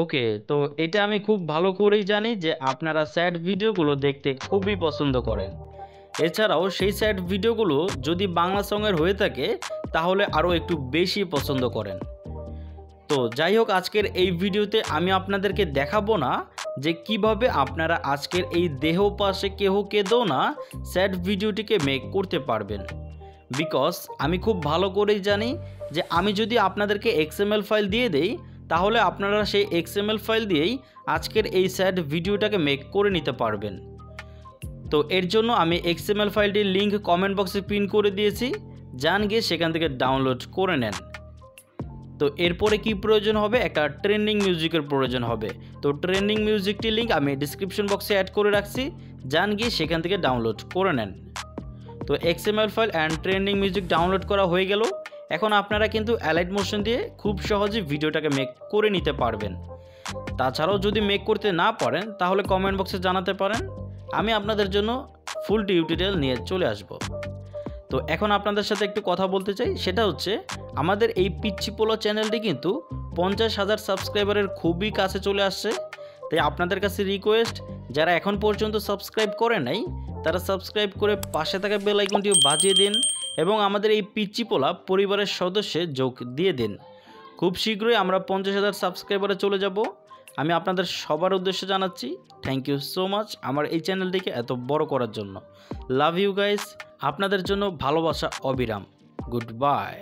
ওকে, তো এটা আমি খুব ভালো করেই জানি যে আপনারা স্যাড ভিডিওগুলো দেখতে খুবই পছন্দ করেন। এছাড়াও সেই স্যাড ভিডিওগুলো যদি বাংলা সঙের হয়ে থাকে তাহলে আরও একটু বেশি পছন্দ করেন। তো যাই হোক, আজকের এই ভিডিওতে আমি আপনাদেরকে দেখাবো না যে কিভাবে আপনারা আজকের এই দেহ পাশে কেহ কেঁদো না স্যাড ভিডিওটিকে মেক করতে পারবেন। বিকজ আমি খুব ভালো করেই জানি যে আমি যদি আপনাদেরকে এক্সএমএল ফাইল দিয়ে দেই তাহলে আপনারা সেই এক্সএমএল ফাইল দিয়েই আজকের এই স্যাড ভিডিওটাকে মেক করে নিতে পারবেন। তো এর জন্য আমি এক্সএমএল ফাইলটির লিঙ্ক কমেন্ট বক্সে পিন করে দিয়েছি, যান গিয়ে সেখান থেকে ডাউনলোড করে নেন। তো এরপরে কি প্রয়োজন হবে, একটা ট্রেন্ডিং মিউজিকের প্রয়োজন হবে। তো ট্রেন্ডিং মিউজিকটির লিঙ্ক আমি ডিসক্রিপশন বক্সে অ্যাড করে রাখছি, যান গিয়ে সেখান থেকে ডাউনলোড করে নেন। তো XML file and trending music download করা হয়ে গেল। এখন আপনারা কিন্তু অ্যালাইড মোশন দিয়ে খুব সহজে ভিডিওটাকে মেক করে নিতে পারবেন। তাছাড়াও যদি মেক করতে না পারেন তাহলে কমেন্ট বক্সে জানাতে পারেন, আমি আপনাদের জন্য ফুল টিউটোরিয়াল নিয়ে চলে আসব। তো এখন আপনাদের সাথে একটু কথা বলতে চাই, সেটা হচ্ছে আমাদের এই পিচ্চি পোলো চ্যানেলটি কিন্তু 50,000 সাবস্ক্রাইবারের খুবই কাছে চলে আসছে। তাই আপনাদের কাছে রিকোয়েস্ট, যারা এখন পর্যন্ত সাবস্ক্রাইব করে নাই তারা সাবস্ক্রাইব করে পাশে থাকা বেল আইকনটিও বাজিয়ে দিন এবং আমাদের এই পিচ্চি পোলা পরিবারের সদস্যে যোগ দিয়ে দিন। খুব শীঘ্রই আমরা 50,000 সাবস্ক্রাইবারে চলে যাব। আমি আপনাদের সবার উদ্দেশ্যে জানাচ্ছি থ্যাংক ইউ সো মাচ আমার এই চ্যানেলটিকে এত বড় করার জন্য। লাভ ইউ গাইস, আপনাদের জন্য ভালোবাসা অবিরাম। Good bye.